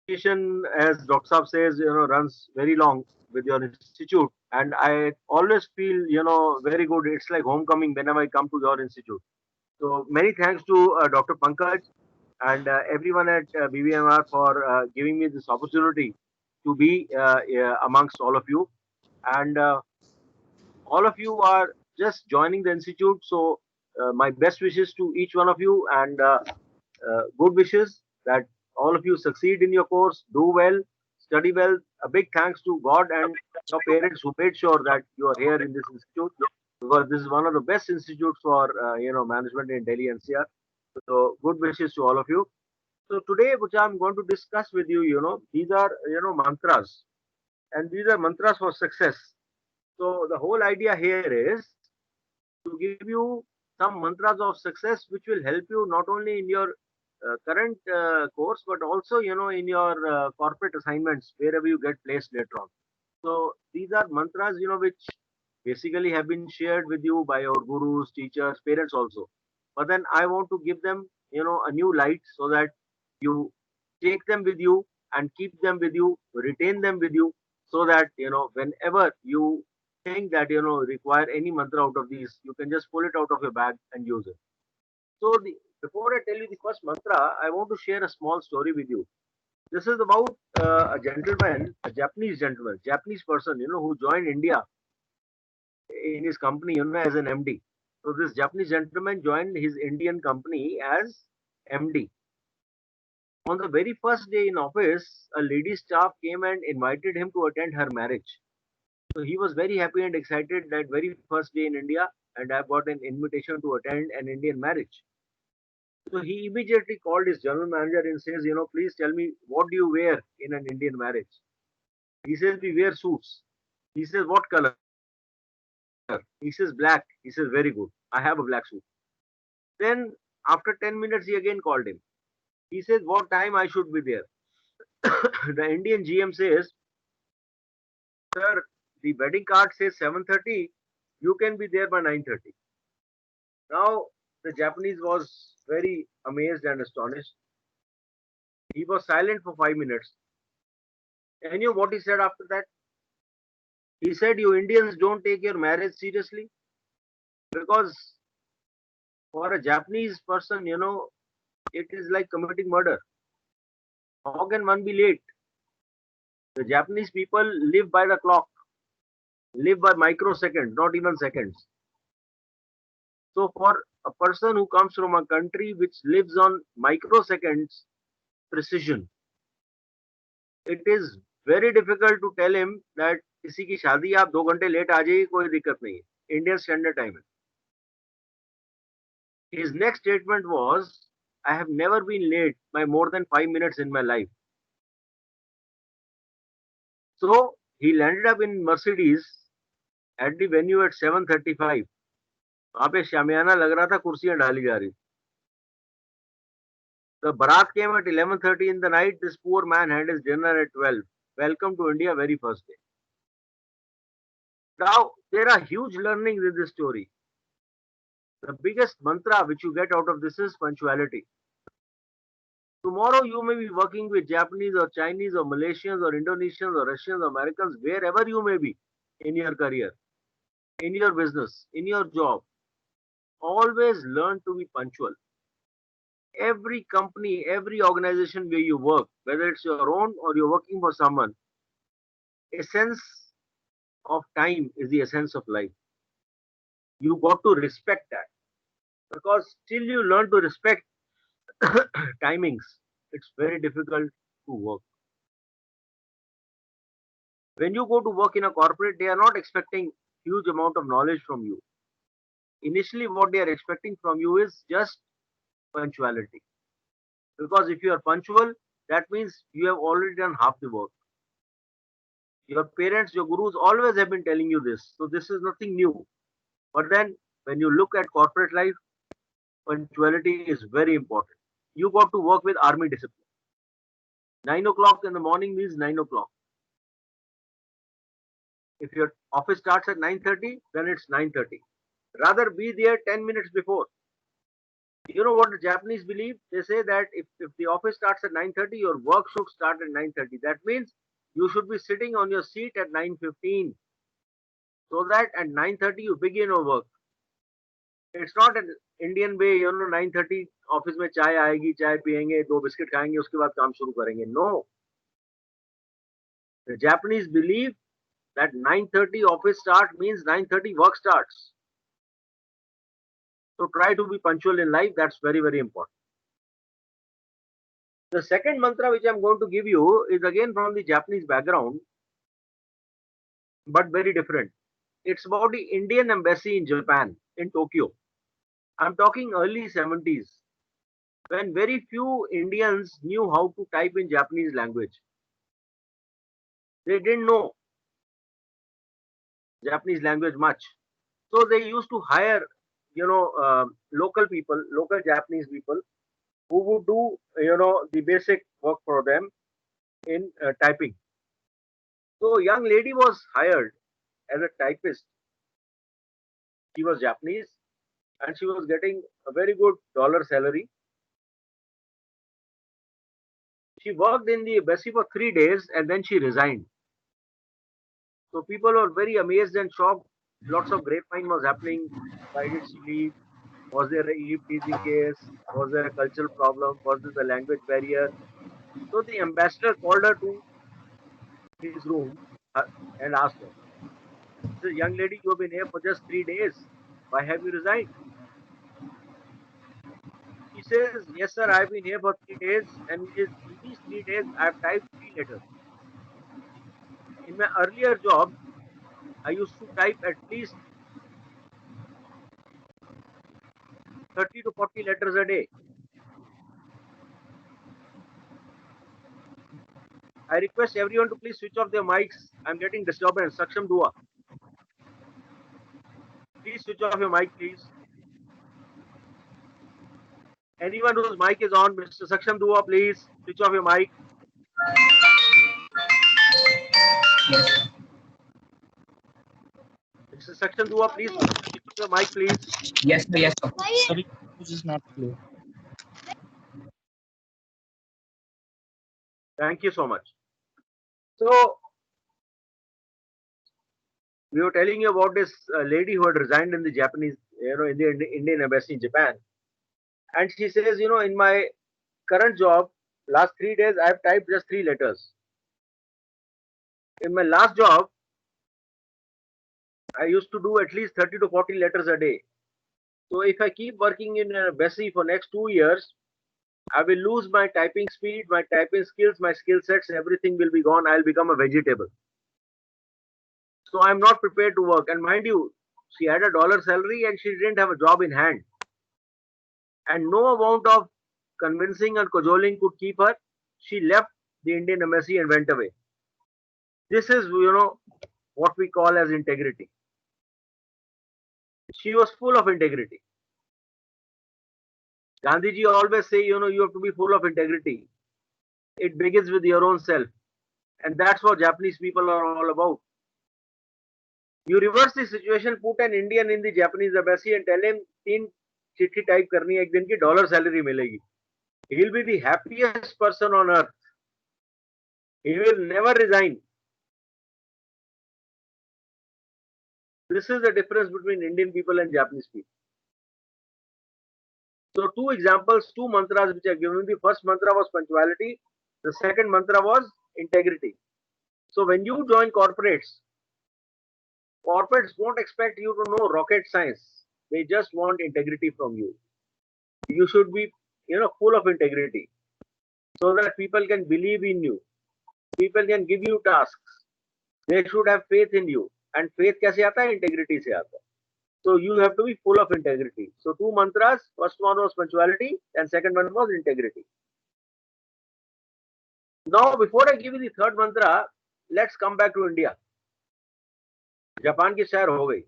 association, as Dr. Saab says, runs very long with your institute, and I always feel, very good. It's like homecoming whenever I come to your institute. So many thanks to Dr. Pankaj and everyone at BBMR for giving me this opportunity to be amongst all of you. And all of you are just joining the institute. So my best wishes to each one of you, and good wishes that all of you succeed in your course, do well, study well. A big thanks to God and your parents who made sure that you are here in this institute, because this is one of the best institutes for management in Delhi NCR. So good wishes to all of you. So today, which I'm going to discuss with you, these are mantras, and these are mantras for success. So the whole idea here is to give you some mantras of success which will help you not only in your current course, but also in your corporate assignments wherever you get placed later on. So these are mantras which basically have been shared with you by your gurus, teachers, parents also. But then I want to give them a new light so that you take them with you and keep them with you, retain them with you, so that whenever you think that require any mantra out of these, you can just pull it out of your bag and use it. So before I tell you the first mantra, I want to share a small story with you. This is about a gentleman, a Japanese gentleman, Japanese person, who joined India in his company, as an MD. So this Japanese gentleman joined his Indian company as MD. On the very first day in office, a lady staff came and invited him to attend her marriage. So he was very happy and excited that very first day in India, and I've got an invitation to attend an Indian marriage. So he immediately called his general manager and says, please tell me, what do you wear in an Indian marriage? He says, we wear suits. He says, what color? He says, black. He says, very good. I have a black suit. Then after 10 minutes, he again called him. He says, what time I should be there? The Indian GM says, sir, the wedding card says 7:30. You can be there by 9:30. Now the Japanese was very amazed and astonished. He was silent for 5 minutes. And you know what he said after that? He said, you Indians don't take your marriage seriously, because for a Japanese person, it is like committing murder. How can one be late? The Japanese people live by the clock, live by microseconds, not even seconds. So for a person who comes from a country which lives on microseconds precision, it is very difficult to tell him that किसी की शादी आप 2 घंटे late आ जाइए, कोई दिक्कत नहीं है, इंडियन स्टैंडर्ड टाइम है. His next statement was, I have never been late by more than 5 minutes in my life. So he landed up in Mercedes at the venue at 7:35. वहां पे शामियाना लग रहा था, कुर्सियां डाली जा रही. The barat came at 11:30 in the night. This poor man had his dinner at 12. Welcome to India, very first day. Now, there are huge learnings in this story. The biggest mantra which you get out of this is punctuality. Tomorrow, you may be working with Japanese or Chinese or Malaysians or Indonesians or Russians or Americans, wherever you may be in your career, in your business, in your job. Always learn to be punctual. Every company, every organization where you work, whether it's your own or you're working for someone, essence of time is the essence of life. You got to respect that, because till you learn to respect timings, it's very difficult to work. When you go to work in a corporate, they are not expecting huge amount of knowledge from you. Initially, what they are expecting from you is just punctuality. Because if you are punctual, that means you have already done half the work. Your parents, your gurus always have been telling you this. So this is nothing new. But then when you look at corporate life, punctuality is very important. You got to work with army discipline. 9 o'clock in the morning means 9 o'clock. If your office starts at 9:30, then it's 9:30. Rather be there 10 minutes before. You know what the Japanese believe? They say that if the office starts at 9:30, your work should start at 9:30. That means you should be sitting on your seat at 9:15, so that at 9:30 you begin your work. It's not an Indian way, 9:30 office में चाय आएगी, चाय पियेंगे, दो biscuit खाएंगे, उसके बाद काम शुरू करेंगे. No, the Japanese believe that 9:30 office start means 9:30 work starts. So try to be punctual in life. That's very, very important. The second mantra which I'm going to give you is again from the Japanese background, but very different. It's about the Indian embassy in Japan, in Tokyo. I'm talking early 70s, when very few Indians knew how to type in Japanese language. They didn't know Japanese language much. So they used to hire, local people, local Japanese people who would do, the basic work for them in typing. So a young lady was hired as a typist. She was Japanese and she was getting a very good dollar salary. She worked in the embassy for 3 days and then she resigned. So people were very amazed and shocked. Lots of grapevine was happening. Why did she leave? Was there a Eve teasing case? Was there a cultural problem? Was there a language barrier? So the ambassador called her to his room and asked her, he said, young lady, you have been here for just 3 days. Why have you resigned? She says, yes, sir, I've been here for 3 days, and in these 3 days, I've typed 3 letters. In my earlier job, I used to type at least 30 to 40 letters a day. I request everyone to please switch off their mics. I'm getting disturbance. Saksham Dua. Please switch off your mic, please. Anyone whose mic is on, Mr. Saksham Dua, please switch off your mic. Yes. Mr. Saksham Dua, please switch off your mic, please. Yes, sir. Yes, sir. Sorry, this is not clear. Thank you so much. So, we were telling you about this lady who had resigned in the Japanese, in the Indian embassy in Japan. And she says, in my current job, last 3 days, I've typed just 3 letters. In my last job, I used to do at least 30 to 40 letters a day. So if I keep working in a embassy for next 2 years, I will lose my typing speed, my typing skills, my skill sets, everything will be gone. I'll become a vegetable. So I'm not prepared to work. And mind you, she had a dollar salary and she didn't have a job in hand. And no amount of convincing and cajoling could keep her. She left the Indian embassy and went away. This is, what we call as integrity. She was full of integrity. Gandhiji always say, you have to be full of integrity. It begins with your own self. And that's what Japanese people are all about. You reverse the situation, put an Indian in the Japanese embassy and tell him 3 चिट्ठी type करनी है एक दिन की dollar salary मिलेगी. He'll be the happiest person on earth. He will never resign. This is the difference between Indian people and Japanese people. So 2 examples, 2 mantras which I given. The first mantra was punctuality. The second mantra was integrity. So when you join corporates won't expect you to know rocket science. They just want integrity from you. You should be, full of integrity so that people can believe in you. People can give you tasks. They should have faith in you. And faith कैसे आता है? Integrity से आता है. So you have to be full of integrity. So 2 mantras. First one was punctuality and second one was integrity. Now before I give you the third mantra, let's come back to India. Japan की सैर हो गई.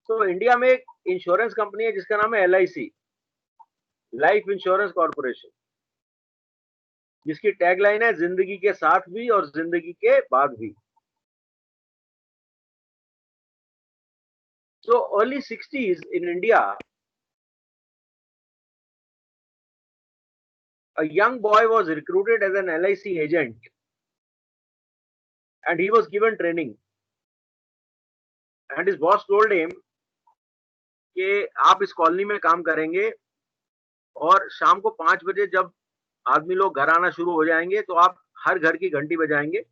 तो India में एक insurance company है जिसका नाम है LIC, लाइफ इंश्योरेंस कॉर्पोरेशन, जिसकी टैगलाइन है जिंदगी के साथ भी और जिंदगी के बाद भी. So early 60s in India, a young boy was recruited as an LIC agent and he was given training. And his boss told him कि आप इस कॉलोनी में काम करेंगे और शाम को 5 बजे जब आदमी लोग घर आना शुरू हो जाएंगे तो आप हर घर की घंटी बजाएंगे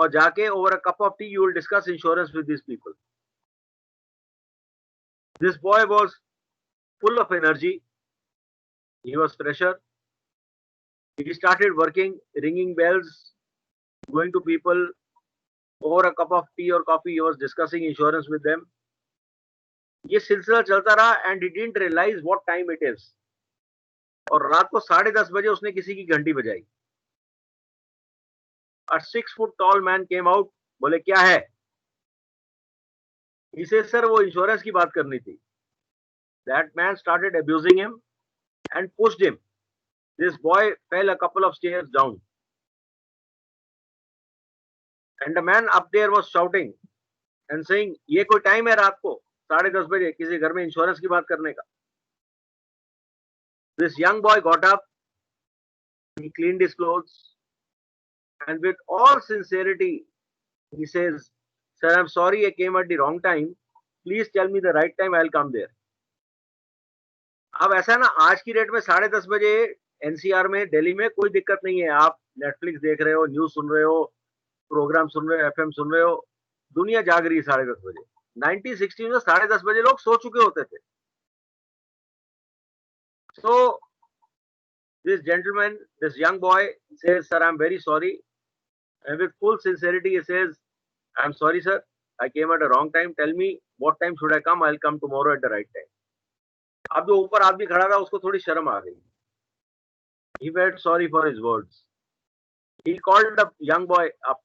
और जाके over a cup of tea you will discuss insurance with these people. This boy was full of energy. He was fresher. He started working, ringing bells, going to people over a cup of tea or coffee. He was discussing insurance with them. ये सिलसिला चलता रहा and he didn't realize what time it is. और रात को 10:30 बजे उसने किसी की घंटी बजाई. A 6 foot tall man came out. बोले क्या है? He says, sir वो इंश्योरेंस की बात करनी थी. That man started abusing him and pushed him. This boy fell a couple of stairs down. And the man up there was shouting and saying, ये कोई टाइम है रात को 10:30 बजे किसी घर में इंश्योरेंस की बात करने का? This young boy got up, he cleaned his clothes, and with all sincerity, he says, sir, I'm sorry I came at the wrong time. Please tell me the right time, I'll come there. अब ऐसा ना आज की date में 10:30 बजे NCR में दिल्ली में कोई दिक्कत नहीं है. आप नेटफ्लिक्स देख रहे हो, न्यूज सुन रहे हो, प्रोग्राम सुन रहे हो, एफएम सुन रहे हो, दुनिया जाग रही है 10:30 बजे. 1960 में 10:30 बजे लोग सो चुके होते थे. So this gentleman, this young boy says, sir, I'm very sorry. And with full sincerity, he says, I'm sorry, sir. I came at a wrong time. Tell me what time should I come? I'll come tomorrow at the right time. अब जो ऊपर आदमी खड़ा था उसको थोड़ी शर्म आ गई. He felt sorry for his words. He called the young boy up.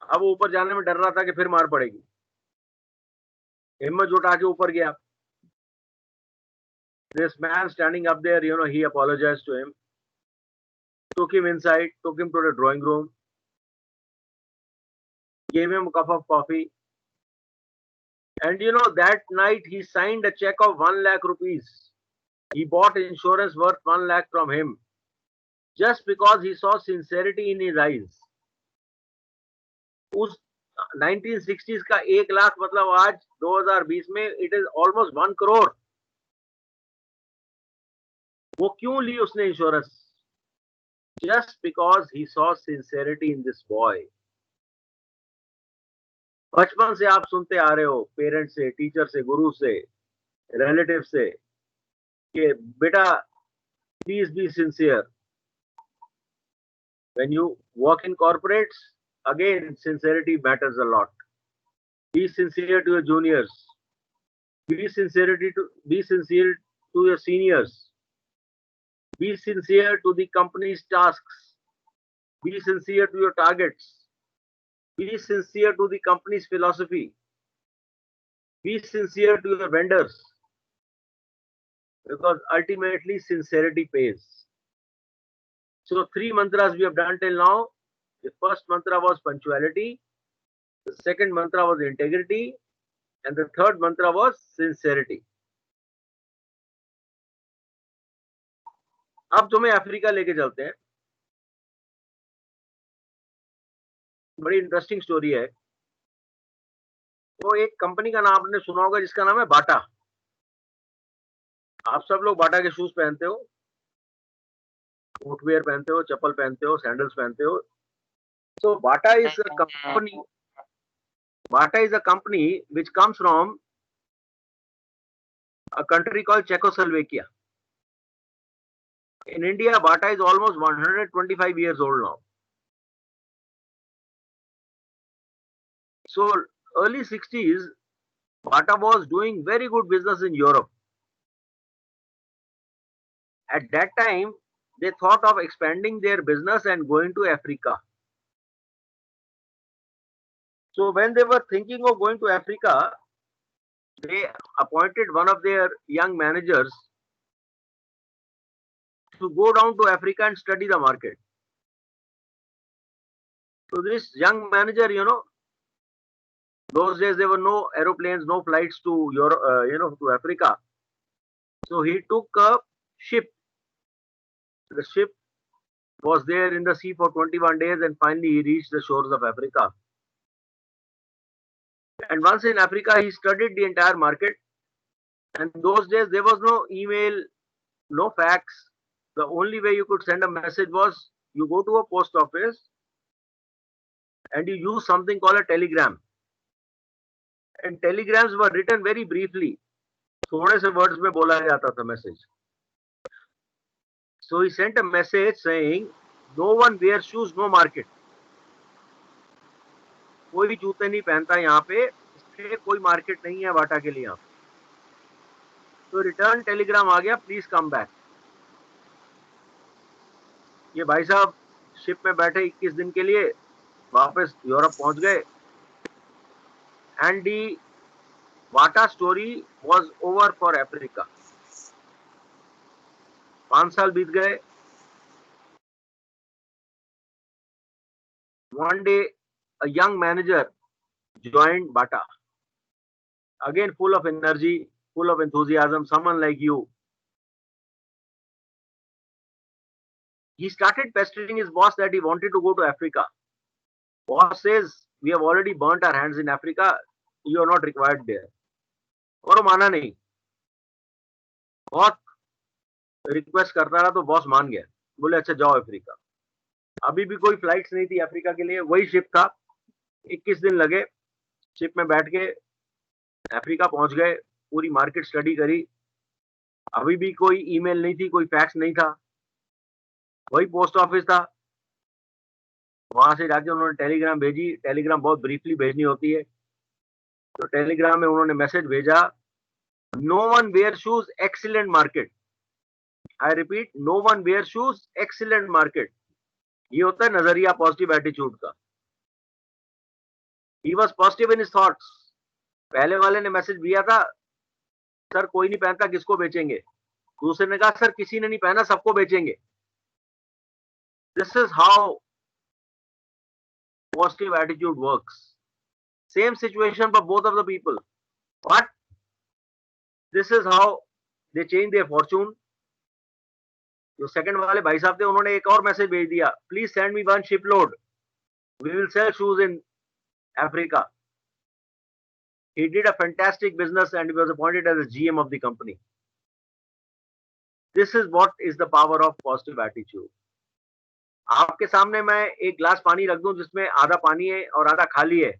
अब वो ऊपर जाने में डर रहा था कि फिर मार पड़ेगी. हिम्मत जुटा के ऊपर गया. This man standing up there, he apologized to him, took him inside, took him to the drawing room, gave him a cup of coffee. And that night he signed a check of 1 lakh rupees. He bought insurance worth 1 lakh from him just because he saw sincerity in his eyes. उस 1960s का 1 लाख मतलब आज 2020 में it is almost 1 crore. वो क्यों ली उसने insurance? Just because he saw sincerity in this boy. बचपन से आप सुनते आ रहे हो पेरेंट्स से, टीचर से, गुरु से, रिलेटिव से कि बेटा please be sincere. When you work in corporates, again sincerity matters a lot. Be sincere to your juniors. Be sincere to your seniors. Be sincere to the company's tasks. Be sincere to your targets. Be sincere to the company's philosophy. Be sincere to your vendors. Because ultimately sincerity pays. So 3 mantras we have done till now. The first mantra was punctuality. The second mantra was integrity. And the third mantra was sincerity. अब तुम्हें Africa लेके चलते हैं. बड़ी interesting story है. तो एक company का नाम आपने सुना होगा जिसका नाम है बाटा. आप सब लोग बाटा के शूज पहनते हो, फुटवेयर पहनते हो, चप्पल पहनते हो, सैंडल्स पहनते हो. So Bata is a company. Bata is a company which comes from a country called Czechoslovakia. In India, Bata is almost 125 years old now. So early 60s, Bata was doing very good business in Europe. At that time, they thought of expanding their business and going to Africa. So when they were thinking of going to Africa, they appointed one of their young managers to go down to Africa and study the market. So this young manager, those days there were no aeroplanes, no flights to Europe, to Africa. So he took a ship The ship was there in the sea for 21 days and finally he reached the shores of Africa. And once in Africa, he studied the entire market. And those days, there was no email, no fax. The only way you could send a message was you go to a post office and you use something called a telegram. And telegrams were written very briefly. थोड़े से words में बोला जाता था message. So he sent a message saying, no one wears shoes, no market. कोई जूते नहीं पहनता यहाँ पे, इसलिए कोई मार्केट नहीं है बाटा के लिए यहाँ. तो रिटर्न टेलीग्राम आ गया, प्लीज कम बैक. ये भाई साहब शिप में बैठे 21 दिन के लिए वापस यूरोप पहुंच गए. एंड दी वाटा story was over for Africa. 5 साल बीत गए. One day a young manager joined Bata, again full of energy, full of enthusiasm, someone like you. He started pestering his boss that he wanted to go to Africa. Boss says, we have already burnt our hands in Africa, you are not required there. और वो माना नहीं. बहुत request करता रहा तो boss मान गया. बोले अच्छा जाओ अफ्रीका. अभी भी कोई फ्लाइट्स नहीं थी अफ्रीका के लिए. वही शिप था. 21 दिन लगे. शिप में बैठ के अफ्रीका पहुंच गए. पूरी मार्केट स्टडी करी. अभी भी कोई ईमेल नहीं थी, कोई फैक्स नहीं था. वही पोस्ट ऑफिस था. वहां से जाके उन्होंने टेलीग्राम भेजी. टेलीग्राम बहुत ब्रीफली भेजनी होती है. तो टेलीग्राम में उन्होंने मैसेज भेजा, no one wear shoes, excellent market. I repeat, no one wear shoes, excellent market. ये होता है नजरिया पॉजिटिव एटीट्यूड का. He was positive in his thoughts. पहले वाले ने मैसेज दिया था, सर कोई नहीं पहनता, किसको बेचेंगे. दूसरे ने कहा सर किसी ने नहीं पहना, सबको बेचेंगे. This is how positive attitude works. Same situation for both of the people, but this is how they change their Fortune. जो सेकंड वाले भाई साहब थे, उन्होंने एक और मैसेज भेज दिया, please send me 1 ship load, we will sell shoes in Africa. He did a fantastic business and he was appointed as a GM of the company. This is what is the power of positive attitude. आपके सामने मैं एक glass पानी रख दूं जिसमें आधा पानी है और आधा खाली है.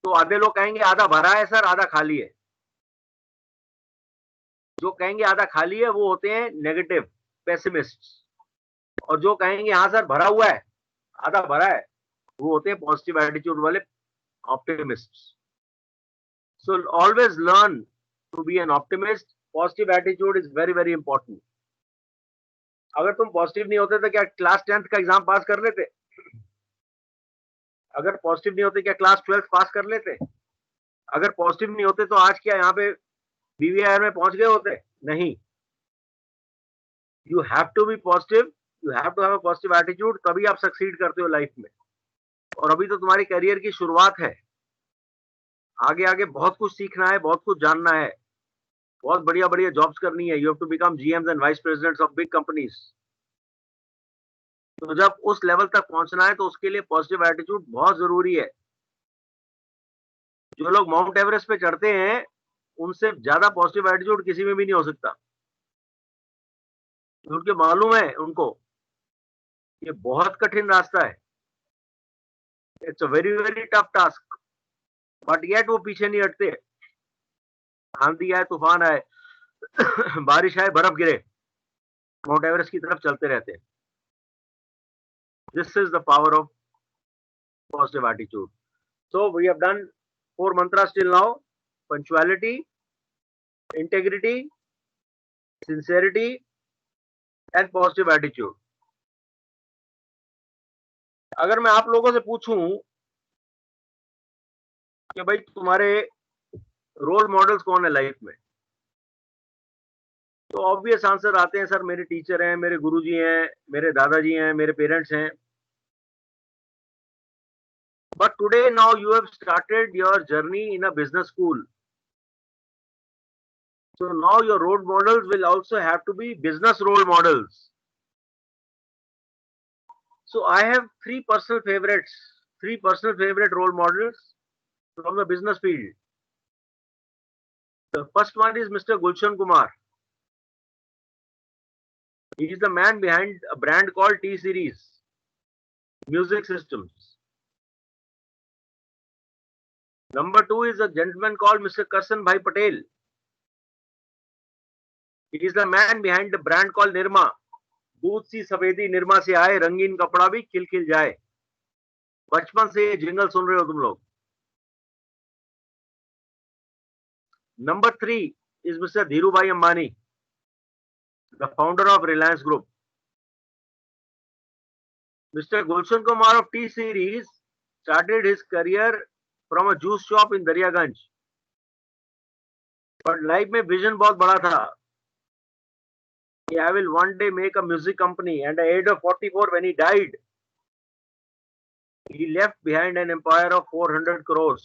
तो आधे लोग कहेंगे आधा भरा है सर, आधा खाली है. जो कहेंगे आधा खाली है वो होते हैं नेगेटिव पेसिमिस्ट्स, और जो कहेंगे हाँ सर भरा हुआ है, आधा भरा है, वो होते हैं पॉजिटिव एटीट्यूड वाले optimists. So always learn to be an optimist. Positive attitude is very very important. अगर तुम पॉजिटिव नहीं होते तो क्या क्लास 10th का एग्जाम पास कर लेते? अगर पॉजिटिव नहीं होते क्या क्लास 12th पास कर लेते? अगर पॉजिटिव नहीं होते तो आज क्या यहाँ पे BVIR में पहुंच गए होते? नहीं. You have to be positive, you have to have a positive attitude, तभी आप सक्सीड करते हो लाइफ में. और अभी तो तुम्हारी करियर की शुरुआत है. आगे आगे बहुत कुछ सीखना है, बहुत कुछ जानना है, बहुत बढ़िया बढ़िया जॉब्स करनी है. You have to become GMs and vice presidents of big companies. तो जब उस लेवल तक पहुंचना है तो उसके लिए पॉजिटिव एटीट्यूड बहुत जरूरी है. जो लोग माउंट एवरेस्ट पे चढ़ते हैं उनसे ज्यादा पॉजिटिव एटीट्यूड किसी में भी नहीं हो सकता. क्योंकि मालूम है उनको ये बहुत कठिन रास्ता है. It's a very very tough task, but yet वो पीछे नहीं हटते. आंधी आए, तूफान आए, बारिश आए, बर्फ गिरे, माउंट एवरेस्ट की तरफ चलते रहते हैं. This is the power of positive attitude. So we have done 4 mantras till now: punctuality, integrity, sincerity and positive attitude. अगर मैं आप लोगों से पूछूं कि भाई तुम्हारे रोल मॉडल्स कौन है लाइफ में, तो ऑब्वियस आंसर आते हैं, सर मेरे टीचर हैं, मेरे गुरुजी हैं, मेरे दादाजी हैं, मेरे पेरेंट्स हैं. But today now you have started your journey in a business school. So now your role models will also have to be business role models. So I have three personal favorite role models from the business field. The first one is Mr. Gulshan Kumar. He is the man behind a brand called T Series Music Systems. Number two is a gentleman called Mr. Karsan Bhai Patel. He is the man behind the brand called Nirma. दूध सी सफेदी निर्मा से आए, रंगीन कपड़ा भी खिल खिल जाए. बचपन से ये जिंगल सुन रहे हो तुम लोग. Number three is Mr. Dhirubhai Ambani, the founder of Reliance Group. Mr. Gulshan Kumar of T Series started his career from a juice shop in Daryaganj. But life में vision बहुत बड़ा था. I will one day make a music company, and at the age of 44 when he died, he left behind an empire of 400 crores.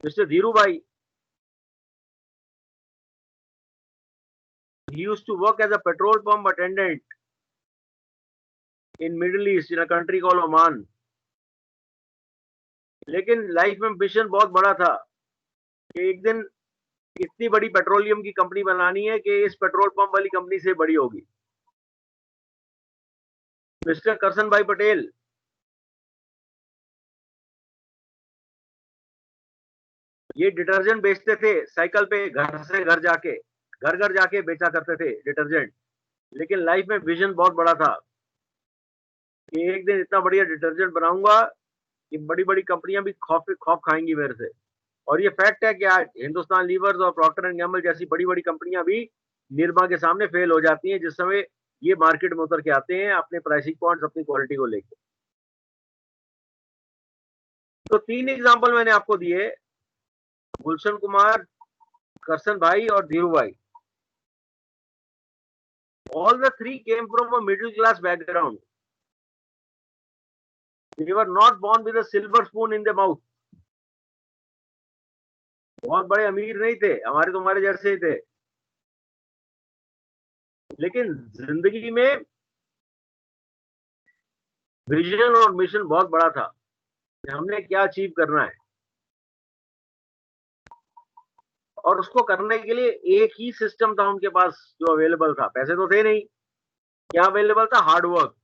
Mr. Dhirubhai, he used to work as a petrol pump attendant in Middle East in a country called Oman. लेकिन life में vision बहुत बड़ा था कि एक दिन इतनी बड़ी पेट्रोलियम की कंपनी बनानी है कि इस पेट्रोल पंप वाली कंपनी से बड़ी होगी. मिस्टर करसन भाई पटेल, ये डिटर्जेंट बेचते थे साइकिल पे, घर से घर जाके, घर घर जाके बेचा करते थे डिटर्जेंट. लेकिन लाइफ में विजन बहुत बड़ा था कि एक दिन इतना बढ़िया डिटर्जेंट बनाऊंगा कि बड़ी बड़ी कंपनियां भी खौफ खाएंगी मेरे से. और ये फैक्ट है कि आज हिंदुस्तान लीवर्स और प्रॉक्टर एंड गैम्बल जैसी बड़ी बड़ी कंपनियां भी निरमा के सामने फेल हो जाती हैं जिस समय ये मार्केट में उतर के आते हैं अपने प्राइसिंग पॉइंट्स, अपनी क्वालिटी को लेकर. तो तीन एग्जांपल मैंने आपको दिए, गुलशन कुमार, करसन भाई और धीरू भाई. All the three came from a middle class background. They were not born with a silver spoon in their mouth. बहुत बड़े अमीर नहीं थे, हमारे तुम्हारे जैसे ही थे. लेकिन जिंदगी में विजन और मिशन बहुत बड़ा था कि हमने क्या अचीव करना है. और उसको करने के लिए एक ही सिस्टम था उनके पास जो अवेलेबल था. पैसे तो थे नहीं. क्या अवेलेबल था? Hard work.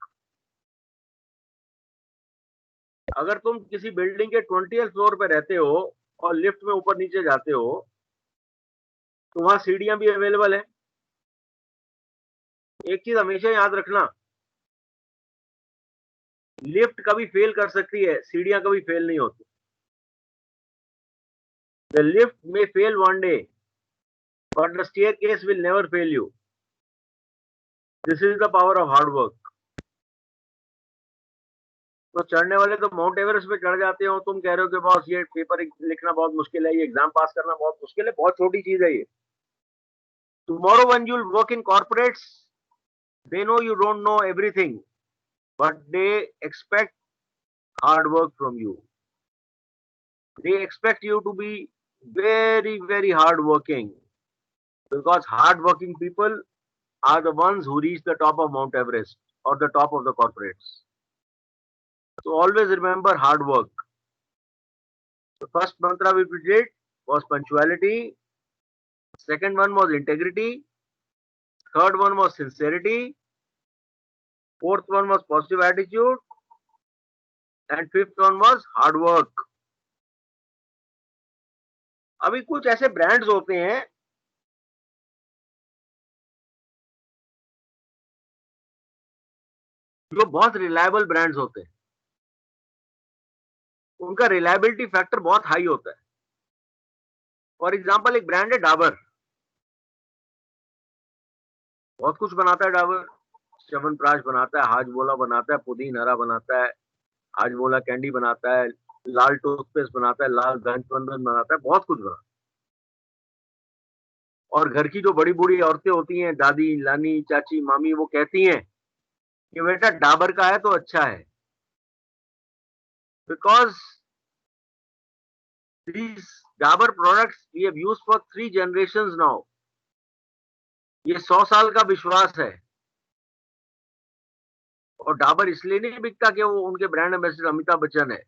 अगर तुम किसी बिल्डिंग के 20th फ्लोर पे रहते हो और लिफ्ट में ऊपर नीचे जाते हो तो वहां सीढ़ियां भी अवेलेबल है. एक चीज हमेशा याद रखना, लिफ्ट कभी फेल कर सकती है, सीढ़ियां कभी फेल नहीं होती. The lift may fail one day, but the staircase will never fail you. This is the power of hard work. तो चढ़ने वाले तो माउंट एवरेस्ट पे चढ़ जाते हो, तुम कह रहे हो कि बॉस ये पेपर लिखना बहुत मुश्किल है, ये एग्जाम पास करना बहुत मुश्किल है. बहुत छोटी चीज है ये. Tomorrow when you'll work in corporates, they know you don't know everything, but they expect hard work from you. They expect you to be very, very hard working, because hard working people are the ones who reach the top of Mount Everest or the top of the corporates. So always remember hard work. The first mantra we did was punctuality. Second one was integrity. Third one was sincerity. Fourth one was positive attitude. And fifth one was hard work. अभी कुछ ऐसे brands होते हैं जो बहुत reliable brands होते हैं. उनका रिलायबिलिटी फैक्टर बहुत हाई होता है. फॉर एग्जांपल एक ब्रांड है डाबर. बहुत कुछ बनाता है डाबर. च्यवनप्राश बनाता है, हाजमोला बनाता है, पुदीन हरा बनाता है, हाजमोला कैंडी बनाता है, लाल टूथपेस्ट बनाता है, लाल गंजबंधन बनाता है, बहुत कुछ बनाता है. और घर की जो बड़ी बूढ़ी औरतें होती हैं, दादी, लानी, चाची, मामी, वो कहती हैं कि बेटा डाबर का है तो अच्छा है, because These Dabur products we have used for 3 generations now. ये 100 साल का विश्वास है। और डाबर इसलिए नहीं बिकता कि वो उनके ब्रांड एम्बेसडर अमिताभ बच्चन है।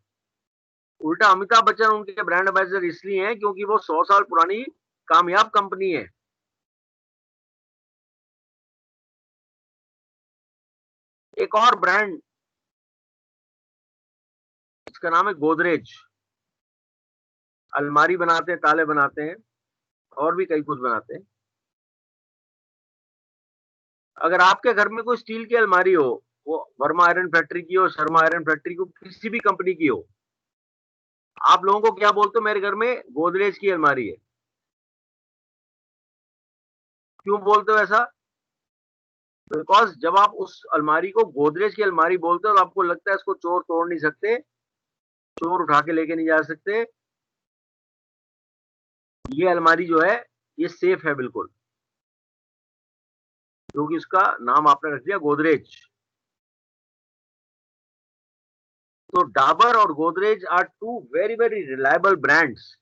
उल्टा अमिताभ बच्चन उनके ब्रांड एम्बेसडर इसलिए हैं क्योंकि वो 100 साल पुरानी कामयाब कंपनी है। एक और ब्रांड, इसका नाम है गोदरेज। अलमारी बनाते हैं, ताले बनाते हैं, और भी कई कुछ बनाते हैं। अगर आपके घर में कोई स्टील की अलमारी हो, वो वर्मा आयरन फैक्ट्री की हो, शर्मा आयरन फैक्ट्री की हो, किसी भी कंपनी की हो, आप लोगों को क्या बोलते हो? मेरे घर में गोदरेज की अलमारी है। क्यों बोलते हो ऐसा? बिकॉज जब आप उस अलमारी को गोदरेज की अलमारी बोलते हो तो आपको लगता है इसको चोर तोड़ नहीं सकते, चोर उठा के लेके नहीं जा सकते। ये अलमारी जो है ये सेफ है बिल्कुल, क्योंकि उसका नाम आपने रख दिया गोदरेज। तो डाबर और Godrej are two very very reliable brands.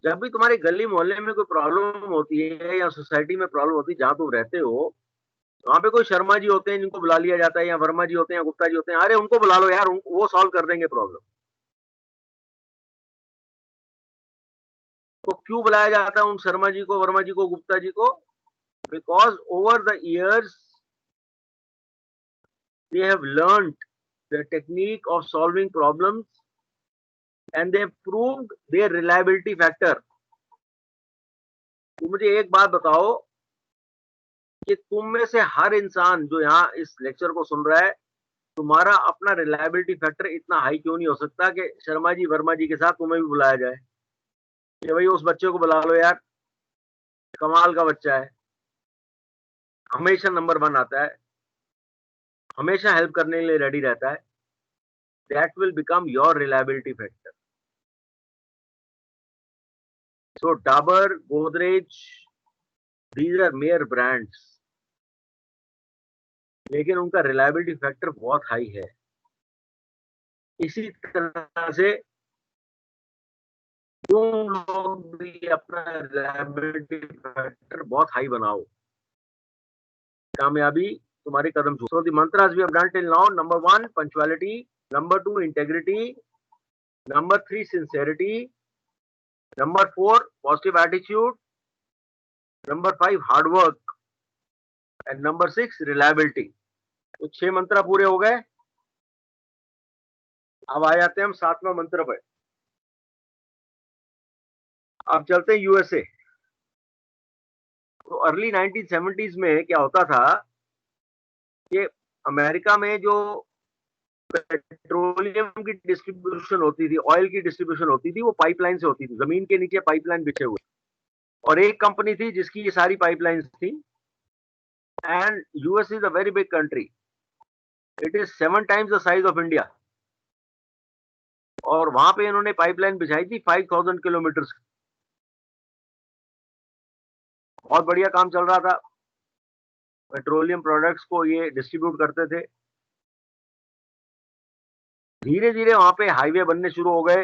जब भी तुम्हारे गली मोहल्ले में कोई प्रॉब्लम होती है या सोसाइटी में प्रॉब्लम होती है जहां तुम रहते हो, वहां पे कोई शर्मा जी होते हैं जिनको बुला लिया जाता है, या वर्मा जी होते हैं, या गुप्ता जी होते हैं, अरे उनको बुला लो यार, वो सॉल्व कर देंगे प्रॉब्लम। तो क्यों बुलाया जाता है उन शर्मा जी को, वर्मा जी को, गुप्ता जी को? Because over the years they have learned the technique of solving problems and they have proved their reliability factor. तो मुझे एक बात बताओ कि तुम में से हर इंसान जो यहाँ इस लेक्चर को सुन रहा है, तुम्हारा अपना रिलायबिलिटी फैक्टर इतना हाई क्यों नहीं हो सकता कि शर्मा जी वर्मा जी के साथ तुम्हें भी बुलाया जाए कि भाई उस बच्चे को बुला लो यार, कमाल का बच्चा है, हमेशा नंबर 1 आता है, हमेशा हेल्प करने के लिए रेडी रहता है। That will become your reliability factor. So Dabur, Godrej, these are major brands, लेकिन उनका रिलायबिलिटी फैक्टर बहुत हाई है। इसी तरह से तुम लोग भी अपना रिलायबिलिटी फैक्टर बहुत हाई बनाओ, कामयाबी तुम्हारे कदम छू। So the mantras we have done till now: number 1 punctuality, number 2 integrity, number 3 sincerity, number 4 positive attitude, number 5 hard work, and number 6 reliability. तो 6 मंत्र पूरे हो गए। अब आ जाते हैं हम 7वां मंत्र पे। अब चलते हैं यूएसए। तो अर्ली 1970s में क्या होता था कि अमेरिका में जो पेट्रोलियम की डिस्ट्रीब्यूशन होती थी, ऑयल की डिस्ट्रीब्यूशन होती थी, वो पाइपलाइन से होती थी, जमीन के नीचे पाइपलाइन बिछे हुए। और एक कंपनी थी जिसकी ये सारी पाइपलाइंस थी। And US is a very big country, it is 7 times the size of India. और वहां पे इन्होंने पाइपलाइन बिछाई थी 5000 किलोमीटर। बहुत बढ़िया काम चल रहा था, पेट्रोलियम प्रोडक्ट्स को ये डिस्ट्रीब्यूट करते थे। धीरे धीरे वहां पे हाईवे बनने शुरू हो गए,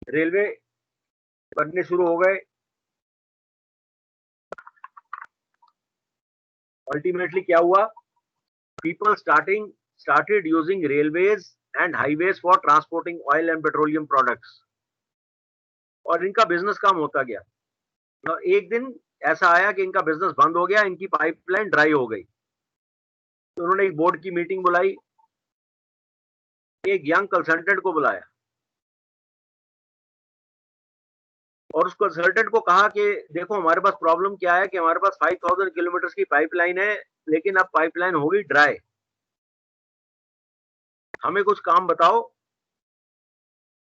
रेलवे बनने शुरू हो गए। अल्टीमेटली क्या हुआ? People started using railways and highways for transporting oil and petroleum products, और इनका बिजनेस काम होता गया। और एक दिन ऐसा आया कि इनका बिजनेस बंद हो गया, इनकी पाइपलाइन ड्राई हो गई। तो उन्होंने एक बोर्ड की मीटिंग बुलाई, एक यंग कंसल्टेंट को बुलाया और उस कंसल्टेंट को कहा कि देखो हमारे पास प्रॉब्लम क्या है कि हमारे पास 5000 किलोमीटर की पाइपलाइन है, लेकिन अब पाइपलाइन हो गई ड्राई। हमें कुछ काम बताओ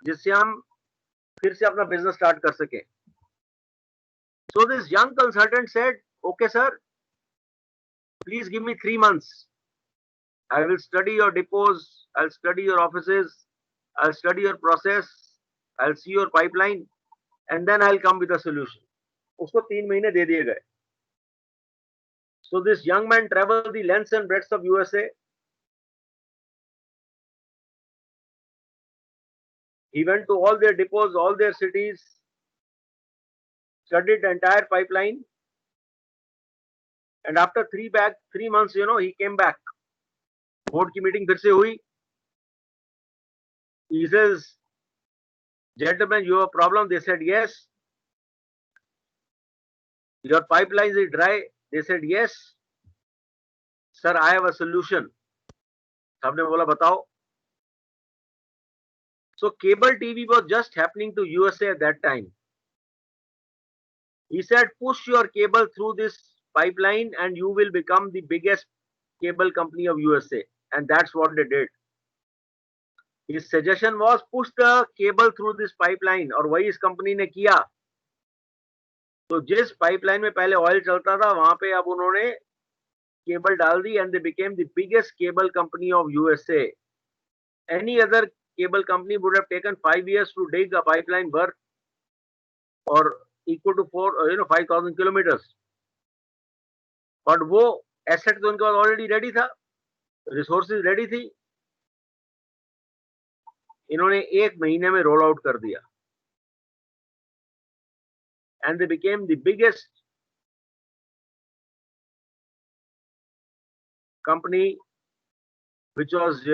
जिससे हम फिर से अपना बिजनेस स्टार्ट कर सके। So this young consultant said, okay sir, please give me 3 months. I will study your depots, I'll study your offices, I'll study your process, I'll see your pipeline, and then I'll come with a solution. उसको 3 महीने दे दिए गए। So this young man traveled the lengths and breadths of USA. He went to all their depots, all their cities, studied the entire pipeline, and after 3 months, he came back. Board की meeting फिर से हुई. He says, gentlemen, you have a problem? They said yes. Your pipeline is dry? They said yes. Sir, I have a solution. सबने बोला बताओ. So cable TV was just happening to USA at that time. He said, push your cable through this pipeline and you will become the biggest cable company of USA. And that's what they did. His suggestion was push the cable through this pipeline, और वही इस company ने किया. तो जिस pipeline में पहले oil चलता था वहां पे अब उन्होंने केबल डाल दी, and they became the biggest cable company of USA. Any other cable company would have taken 5 years to dig a pipeline worth or equal to 5,000 kilometers. But वो एसेट तो उनके पास ऑलरेडी रेडी था, resources ready थी, इन्होंने 1 महीने में roll out कर दिया. And they became the biggest company which was,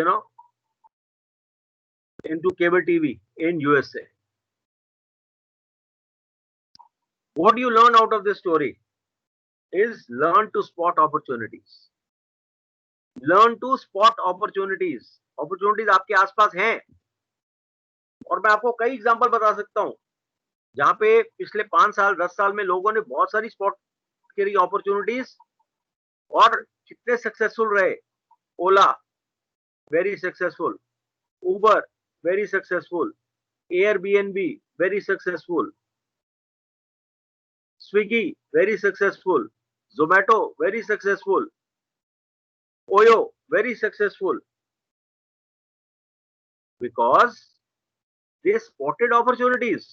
into cable TV in USA. What you learn out of this story is learn to spot opportunities. Learn to spot opportunities. Opportunities आपके आसपास हैं, और मैं आपको कई example बता सकता हूं जहां पे पिछले 5 साल 10 साल में लोगों ने बहुत सारी स्पॉट करी अपॉर्चुनिटीज और कितने सक्सेसफुल रहे. Ola very successful, Uber very successful, Airbnb very successful, Swiggy very successful, Zomato very successful, OYO very successful, because they spotted opportunities.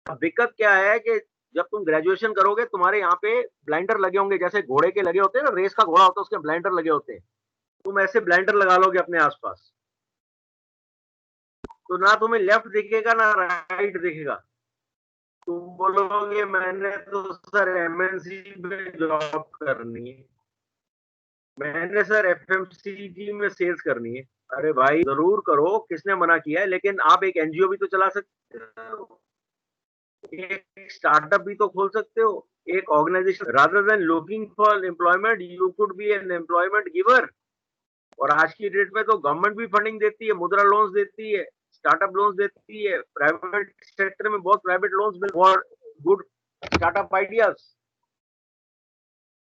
दिक्कत क्या है कि जब तुम ग्रेजुएशन करोगे तुम्हारे यहाँ पे ब्लाइंडर लगे होंगे, जैसे घोड़े के लगे होते हैं ना, रेस का घोड़ा होता है उसके ब्लाइंडर लगे होते हैं. तुम ऐसे ब्लाइंडर लगा लोगे अपने आसपास तो ना तुम्हें लेफ्ट दिखेगा ना राइट दिखेगा. तुम बोलोगे मैंने तो सर एमएनसी में जॉब करनी है, मैंने सर एफएमसीजी में सेल्स करनी है. अरे भाई जरूर करो, किसने मना किया है, लेकिन आप एक एनजीओ भी तो चला सकते हो, एक स्टार्टअप भी तो खोल सकते हो, एक organisation. Rather than looking for employment you could be an employment giver. और आज की डेट में तो गवर्नमेंट भी फंडिंग देती है, मुद्रा लोन्स देती है, स्टार्टअप लोन्स देती है, प्राइवेट सेक्टर में बहुत प्राइवेट लोन्स मिल for good startup ideas.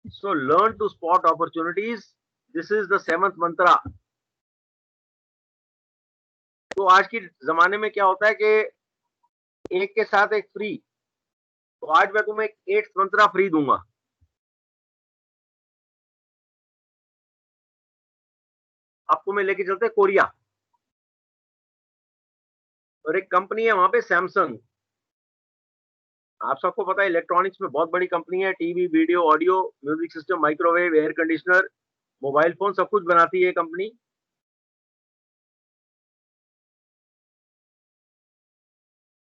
So learn to spot opportunities. This is the 7th mantra. तो आज के जमाने में क्या होता है कि एक के साथ एक फ्री, तो आज मैं तुम्हें एक 8th मंत्रा फ्री दूंगा. अब तुम्हें लेके चलते कोरिया, और एक कंपनी है वहां पे सैमसंग. आप सबको पता है इलेक्ट्रॉनिक्स में बहुत बड़ी कंपनी है, TV, video, audio, music system, microwave, air conditioner, mobile phone सब कुछ बनाती है कंपनी.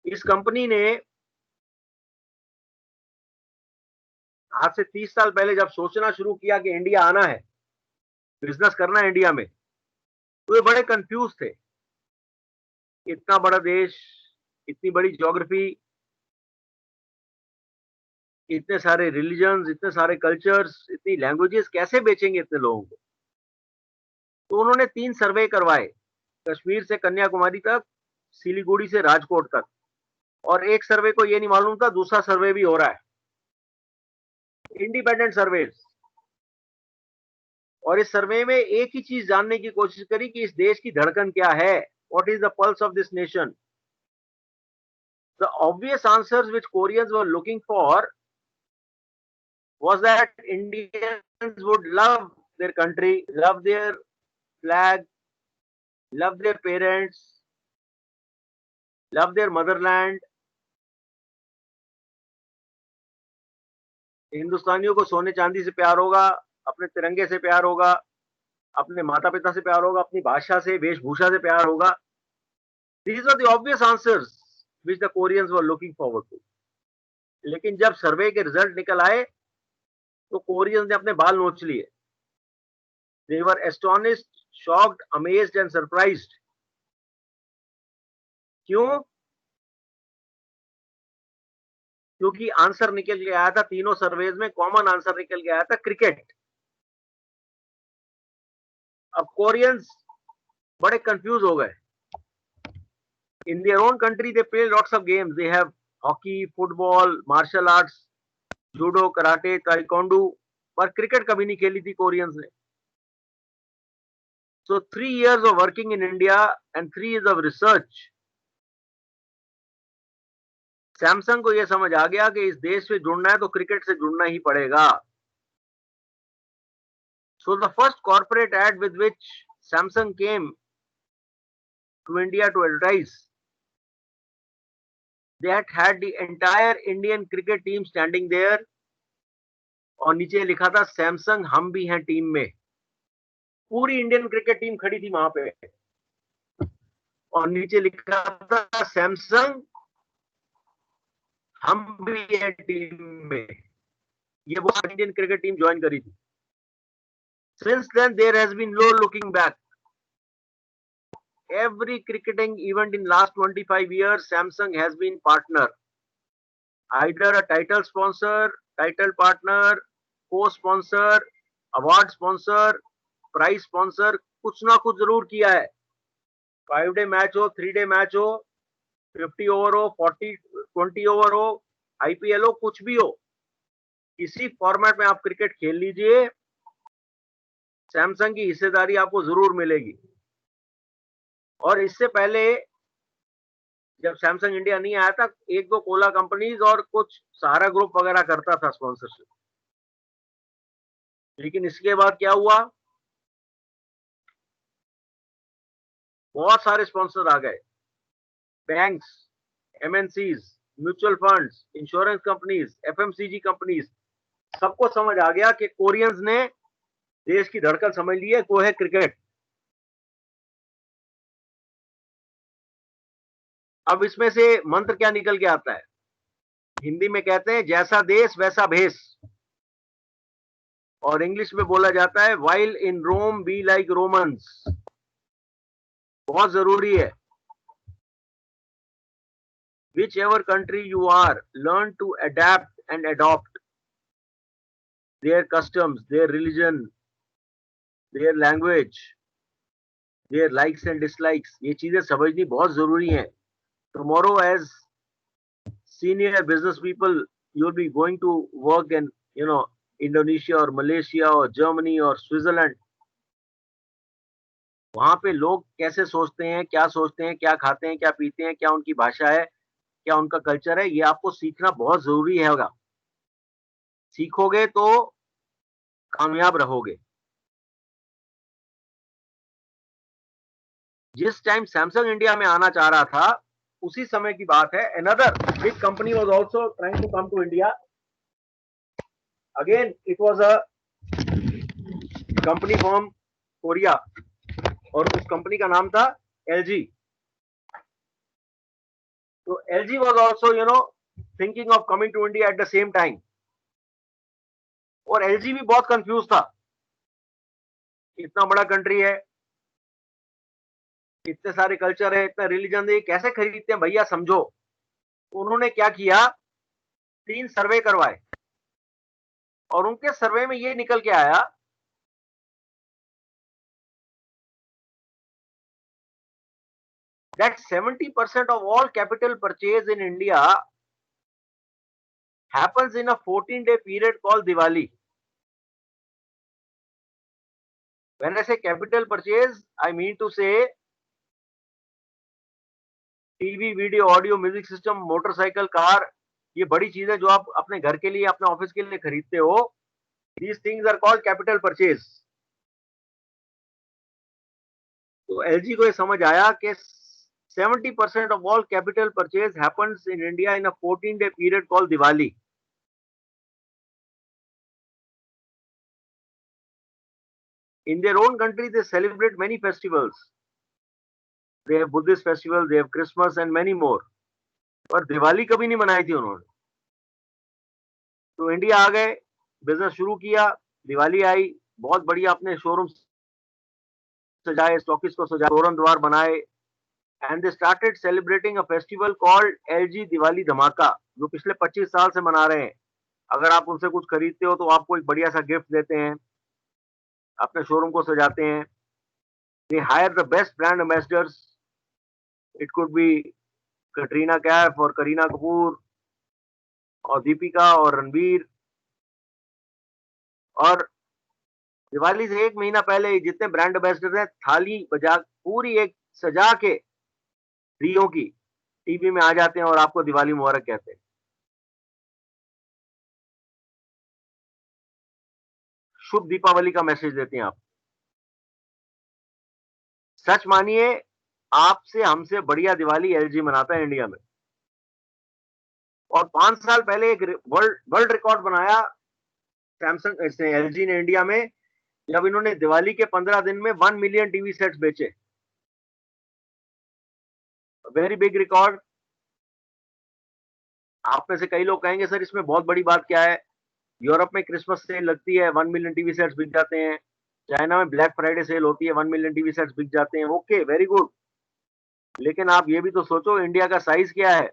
इस कंपनी ने आज से 30 साल पहले जब सोचना शुरू किया कि इंडिया आना है, बिजनेस करना है इंडिया में, तो ये बड़े कंफ्यूज थे. इतना बड़ा देश, इतनी बड़ी ज्योग्राफी, इतने सारे रिलीजन्स, इतने सारे कल्चर्स, इतनी लैंग्वेजेस, कैसे बेचेंगे इतने लोगों को. तो उन्होंने 3 सर्वे करवाए, कश्मीर से कन्याकुमारी तक, सिलीगुड़ी से राजकोट तक, और एक सर्वे को ये नहीं मालूम था दूसरा सर्वे भी हो रहा है, इंडिपेंडेंट सर्वे. और इस सर्वे में एक ही चीज जानने की कोशिश करी कि इस देश की धड़कन क्या है, what is the pulse of this nation. The obvious answers which Koreans were looking for was that Indians would love their country, love their flag, love their parents, love their motherland. हिंदुस्तानियों को सोने चांदी से प्यार होगा, अपने तिरंगे से प्यार होगा, अपने माता पिता से प्यार होगा, अपनी भाषा से, वेशभूषा से प्यार होगा. These were the obvious answers which the Koreans were looking forward to. लेकिन जब सर्वे के रिजल्ट निकल आए तो कोरियंस ने अपने बाल नोच लिए. They were astonished, shocked, amazed and surprised. क्यों? क्योंकि आंसर निकल के आया था तीनों सर्वेज में, कॉमन आंसर निकल के आया था क्रिकेट. अब कोरियंस बड़े कंफ्यूज हो गए. In their own country they play lots of games. They have hockey, football, martial arts, judo, karate, taekwondo, पर क्रिकेट कभी नहीं खेली थी कोरियंस ने. So 3 years of working in India and 3 years of research, Samsung को यह समझ आ गया कि इस देश से जुड़ना है तो क्रिकेट से जुड़ना ही पड़ेगा. So the first corporate ad with which Samsung came to India to advertise, they had the entire Indian cricket team standing there और नीचे लिखा था सैमसंग हम भी हैं टीम में. पूरी इंडियन क्रिकेट टीम खड़ी थी वहां पे और नीचे लिखा था सैमसंग हम भी हैं टीम में. ये वो इंडियन क्रिकेट टीम ज्वाइन करी थी. Since then there has been no looking back. Every cricketing event in last 25 years Samsung has been partner, either a title sponsor, title partner, co-sponsor, award sponsor, prize sponsor, कुछ ना कुछ जरूर किया है. 5-day match हो, 3-day match हो, 50 over हो, 20 over हो, आईपीएल हो, कुछ भी हो, किसी फॉर्मेट में आप क्रिकेट खेल लीजिए, सैमसंग की हिस्सेदारी आपको जरूर मिलेगी. और इससे पहले जब सैमसंग इंडिया नहीं आया था, एक दो कोला कंपनीज और कुछ सहारा ग्रुप वगैरह करता था स्पॉन्सरशिप. लेकिन इसके बाद क्या हुआ, बहुत सारे स्पॉन्सर आ गए. Banks, MNCs, mutual funds, insurance companies, FMCG companies, सबको समझ आ गया कि कोरियंस ने देश की धड़कन समझ ली है, वो है क्रिकेट. अब इसमें से मंत्र क्या निकल के आता है, हिंदी में कहते हैं जैसा देश वैसा भेष, और इंग्लिश में बोला जाता है while in Rome be like Romans. बहुत जरूरी है. whichever country you are, learn to adapt and adopt their customs, their religion, their language, their likes and dislikes. ये चीजें समझनी बहुत जरूरी है. Tomorrow as senior business people, you'll be going to work in, Indonesia or Malaysia or Germany or Switzerland. वहां पे लोग कैसे सोचते हैं, क्या सोचते हैं, क्या खाते हैं, क्या पीते हैं, क्या उनकी भाषा है, क्या उनका कल्चर है, ये आपको सीखना बहुत जरूरी होगा. सीखोगे तो कामयाब रहोगे. जिस टाइम सैमसंग इंडिया में आना चाह रहा था उसी समय की बात है, another big company was also trying to come to India. Again it was a company from Korea और उस कंपनी का नाम था LG. तो LG was also thinking of coming to India at the same time. और LG भी बहुत confuse था. इतना बड़ा कंट्री है, इतने सारे कल्चर है, इतना रिलीजन है, कैसे खरीदते हैं भैया, समझो. उन्होंने क्या किया, 3 सर्वे करवाए और उनके सर्वे में ये निकल के आया that 70% of all capital purchase in India happens in a 14-day period called Diwali. When I say capital purchase, I mean to say TV, video, audio, music system, motorcycle, car, ये बड़ी चीजें जो आप अपने घर के लिए, अपने ऑफिस के लिए खरीदते हो, these things are called capital purchase. तो एलजी को ये समझ आया कि 70% of all capital purchase happens in India in a 14-day period called Diwali. In their own country, they celebrate many festivals. They have Buddhist festivals, they have Christmas and many more. पर दिवाली कभी नहीं मनाई थी उन्होंने. तो India आ गए, business शुरू किया, दिवाली आई, बहुत बढ़िया अपने शोरूम सजाए, स्टॉकिस्ट को सजाए, तोरण द्वार बनाए, and they started celebrating a festival called LG Diwali धमाका, जो पिछले 25 साल से मना रहे हैं. अगर आप उनसे कुछ खरीदते हो तो आपको एक बढ़िया सा गिफ्ट देते हैं, अपने शोरूम को सजाते हैं. They hire the best brand ambassadors. It could be Katrina Kaif और करीना कपूर और दीपिका और रणबीर. और दिवाली से एक महीना पहले ही जितने ब्रांड एम्बेसडर हैं, थाली बजा पूरी एक सजा के दियों की टीवी में आ जाते हैं और आपको दिवाली मुबारक कहते हैं. शुभ दीपावली का मैसेज देते हैं आप. सच मानिए, आपसे हमसे बढ़िया दिवाली एलजी मनाता है इंडिया में. और 5 साल पहले एक वर्ल्ड रिकॉर्ड बनाया सैमसंग से एलजी ने इंडिया में, जब इन्होंने दिवाली के 15 दिन में 1 मिलियन टीवी सेट्स बेचे. Very big record. आप में से कई लोग कहेंगे सर इसमें बहुत बड़ी बात क्या है. यूरोप में क्रिसमस सेल लगती है, 1 मिलियन टीवी सेट्स बिक जाते हैं. चाइना में ब्लैक फ्राइडे सेल होती है, 1 मिलियन टीवी सेट्स बिक जाते हैं. Okay, very good. लेकिन आप ये भी तो सोचो इंडिया का साइज क्या है.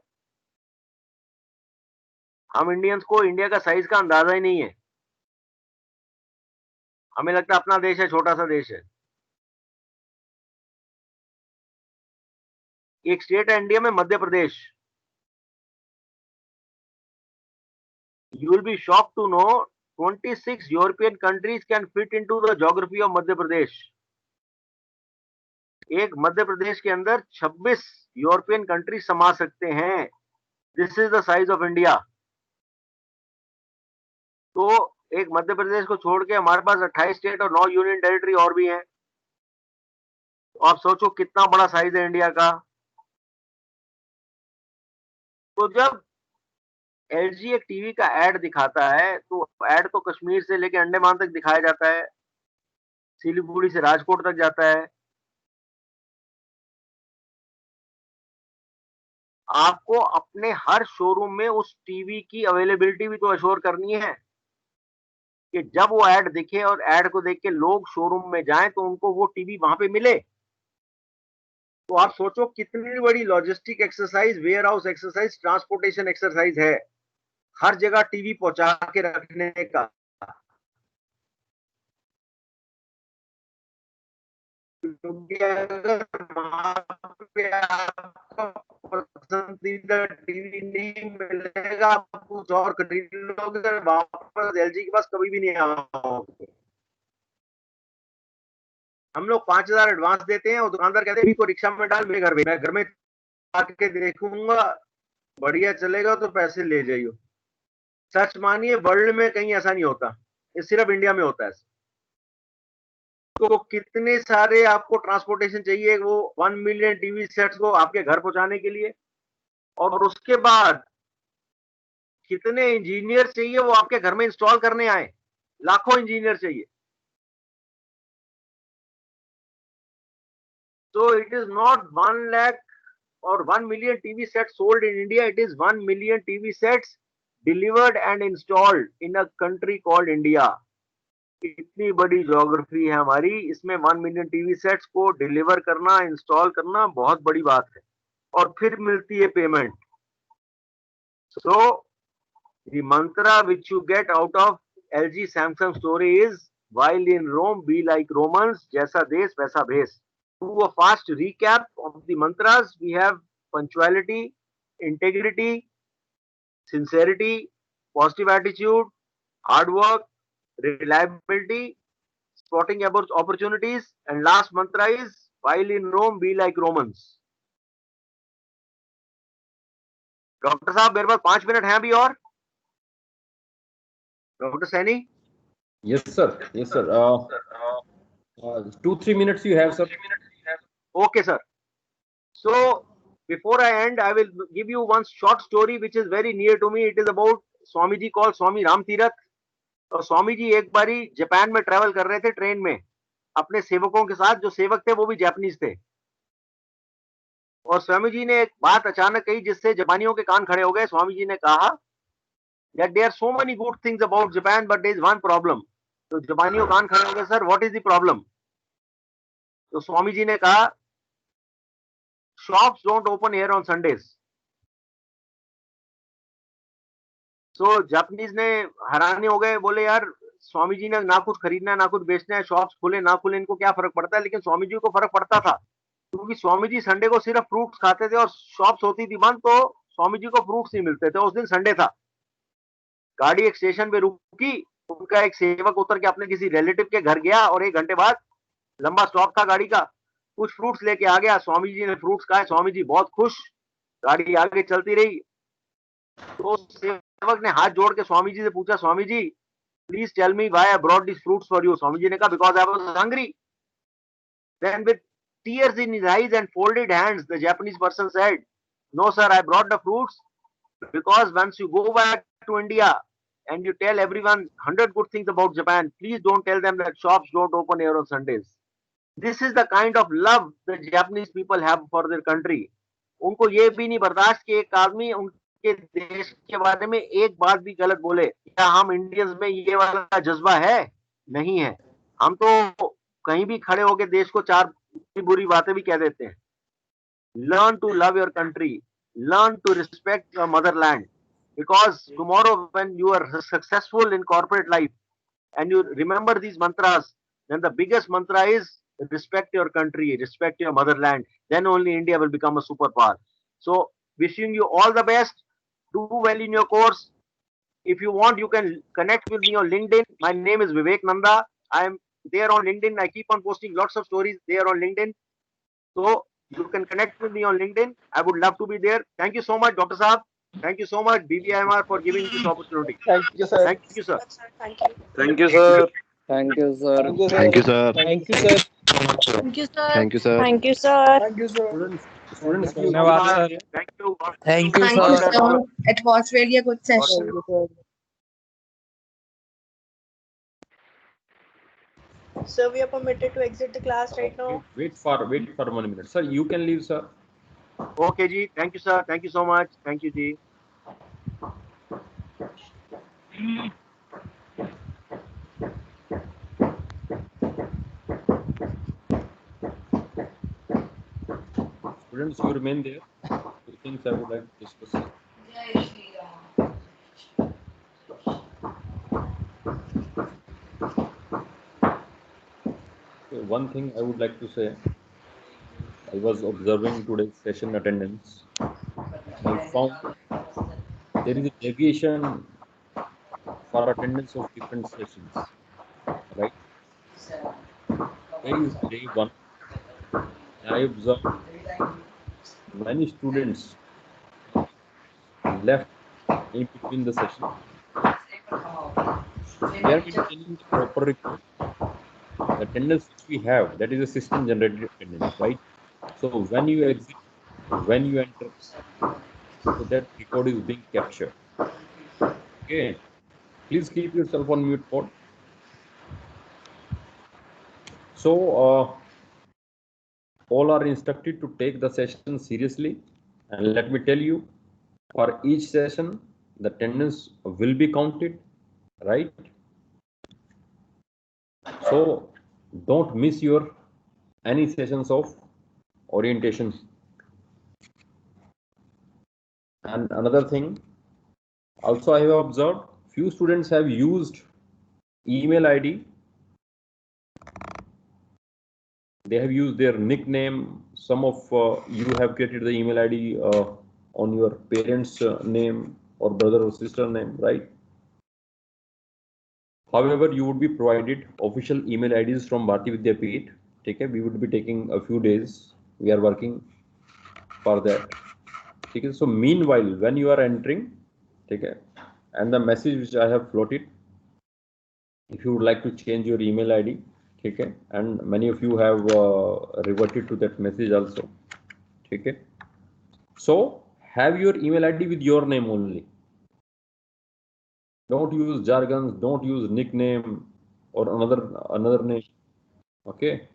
हम इंडियंस को इंडिया का साइज का अंदाजा ही नहीं है. हमें लगता है अपना देश है, छोटा सा देश है. एक स्टेट है इंडिया में, Madhya Pradesh. You will be shocked to know 26 European countries can fit into the geography of Madhya Pradesh. एक मध्य प्रदेश के अंदर 26 यूरोपियन कंट्री समा सकते हैं. This is the size of India. तो एक मध्य प्रदेश को छोड़ के हमारे पास 28 स्टेट और 9 यूनियन टेरिटरी और भी हैं. तो आप सोचो कितना बड़ा साइज है इंडिया का. तो जब एलजी एक टीवी का एड दिखाता है, तो एड तो कश्मीर से लेके अंडमान तक दिखाया जाता है, सिलीगुड़ी से राजकोट तक जाता है. आपको अपने हर शोरूम में उस टीवी की अवेलेबिलिटी भी तो अश्योर करनी है कि जब वो ऐड दिखे और ऐड को देख के लोग शोरूम में जाएं तो उनको वो टीवी वहां पे मिले. तो आप सोचो कितनी बड़ी logistic exercise, warehouse exercise, transportation exercise है हर जगह टीवी पहुंचा के रखने का. क्योंकि अगर वहां पे आपका पसंदीदा टीवी नहीं मिलेगा, आप कुछ और खरीद लोगे, वापस एलजी के पास कभी भी नहीं आओगे. हम लोग 5,000 एडवांस देते हैं और दुकानदार कहते हैं को रिक्शा में डाल, मेरे घर में, मैं घर में आके देखूंगा, बढ़िया चलेगा तो पैसे ले जाइयो. सच मानिए वर्ल्ड में कहीं ऐसा नहीं होता, ये सिर्फ इंडिया में होता है. तो कितने सारे आपको ट्रांसपोर्टेशन चाहिए वो 1 मिलियन टीवी सेट्स को आपके घर पहुंचाने के लिए. और उसके बाद कितने इंजीनियर चाहिए वो आपके घर में इंस्टॉल करने आए. लाखों इंजीनियर चाहिए. So it is not 1 lakh or 1 million TV sets sold in India. It is 1 million TV sets delivered and installed in a country called India. इतनी बड़ी ज्योग्राफी है हमारी, इसमें 1 मिलियन टीवी सेट्स को डिलीवर करना, install करना बहुत बड़ी बात है. और फिर मिलती है payment. So the mantra which you get out of LG Samsung story is while in Rome be like Romans, जैसा देश वैसा भेष. Do a fast recap of the mantras. We have punctuality, integrity, sincerity, positive attitude, hard work, reliability, spotting about opportunities, and last mantra is while in Rome be like Romans. Doctor साहब मेरे पास 5 minute हैं अभी और. Doctor Saini. Yes, sir. Yes, sir. 2-3 minutes you have, sir. Okay, sir. So before I end, I will give you one short story which is very near to me. It is about Swami ji called Swami Ram Tirath. और स्वामी जी एक बारी Japan में travel कर रहे थे train में अपने सेवकों के साथ. जो सेवक थे वो भी जापानीज थे. और स्वामी जी ने एक बात अचानक कही जिससे जापानियों के कान खड़े हो गए। स्वामी जी ने कहा that there are so many good things about Japan, but there is one problem. तो जापानियों कान खड़े हो गए, sir what is the problem? तो स्वामी जी ने कहा shops don't open here on Sundays. So Japanese ने हैरानी हो गए, बोले यार स्वामी जी ने ना कुछ खरीदना है ना कुछ बेचना है, शॉप्स खुले ना खुले इनको क्या फर्क पड़ता है। लेकिन स्वामी जी को फर्क पड़ता था, क्योंकि स्वामी जी संडे को सिर्फ फ्रूट्स खाते थे और शॉप्स होती थी बंद, तो स्वामी जी को फ्रूट्स नहीं मिलते थे। उस दिन संडे था, गाड़ी एक स्टेशन पे रुकी, उनका एक सेवक उतर के अपने किसी रिलेटिव के घर गया और 1 घंटे बाद लंबा स्टॉप था गाड़ी का, कुछ फ्रूट्स लेके आ गया। स्वामी जी ने फ्रूट्स खाए, स्वामी जी बहुत खुश, गाड़ी आगे चलती रही। तो सेवक ने हाथ जोड़ के स्वामी जी से पूछा, Swami ji please tell me why I brought this fruits for you. Swami ji ने कहा because I was hungry. Then with tears in his eyes and folded hands, the Japanese person said, no sir, I brought the fruits because once you go back to India and you tell everyone 100 good things about Japan, please don't tell them that shops don't open here on Sundays. This is the kind of love the Japanese people have for their country. उनको ये भी नहीं बर्दाश्त कि एक आदमी उनके देश के बारे में एक बात भी गलत बोले। क्या हम इंडियंस में ये वाला जज्बा है? नहीं है। हम तो कहीं भी खड़े होकर देश को चार बुरी बातें भी कह देते हैं। Learn to love your country, learn to respect your motherland, because tomorrow when you are successful in corporate life and you remember these mantras, then the biggest mantra is respect your country, respect your motherland. Then only India will become a superpower. So wishing you all the best. Do well in your course. If you want, you can connect with me on LinkedIn. My name is Vivek Nanda. I am there on LinkedIn. I keep on posting lots of stories there on LinkedIn. So you can connect with me on LinkedIn. I would love to be there. Thank you so much, Dr. Saab. Thank you so much, BBIMR, for giving this opportunity. Thank you, sir. Thank you, sir. Thank you. Thank you, sir. Thank you, sir. Thank you, sir. Thank you, sir. Thank you, sir. Thank you, sir. Thank you, sir. Thank you, sir. Students, धन्यवाद, sir. Thank you. Thank you, Thank you, sir. sir. It was really a good Thank session. you, sir. So we are permitted to exit the class right now. wait for 1 minute, sir. You can leave, sir. Okay, Ji. Thank you, sir. Thank you so much. Thank you, Ji. Students, you remain there. Two things I would like to discuss. Okay, one thing I would like to say, I was observing today's session attendance. I found there is a deviation for attendance of different sessions, right? Today is day 1. I observed many students left in between the session. We are maintaining the proper report. The attendance which we have, that is a system generated attendance, right? So when you exit, when you enter, so that record is being captured. Okay, please keep yourself on mute mode. So all are instructed to take the session seriously, and let me tell you, for each session the attendance will be counted, right? So don't miss your any sessions of orientation. And another thing, also I have observed few students have used email ID. They have used their nickname. Some of you have created the email ID on your parents' name or brother or sister name, right? However, you would be provided official email IDs from Bharati Vidyapeeth. Okay, we would be taking a few days. We are working for that. Okay, so meanwhile, when you are entering, okay, and the message which I have floated, if you would like to change your email ID, okay, and many of you have reverted to that message also. Okay, so have your email ID with your name only. Don't use jargons, don't use nickname or another name. Okay,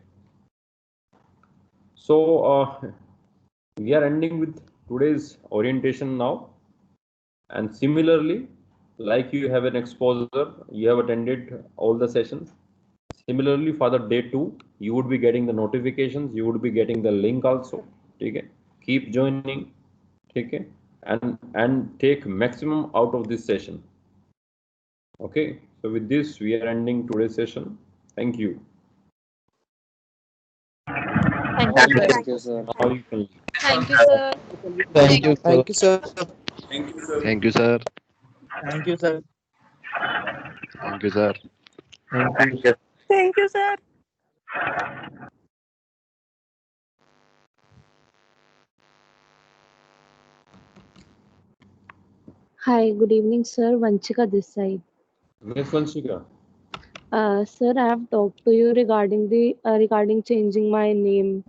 so we are ending with today's orientation now. And similarly, like you have an exposure, you have attended all the sessions. Similarly, for the day 2, you would be getting the notifications, you would be getting the link also. Okay? Keep joining. Okay? And take maximum out of this session. Okay? So with this, we are ending today's session. Thank you. Thank you, sir. Now you can leave. Thank you, sir. Thank you, sir. Thank you, sir. Thank you, sir. Thank you, sir. Thank you, sir. Thank you. Thank you, sir. Hi, good evening, sir. Vanchika this side. Yes, Vanshika. Sir, I have talked to you regarding changing my name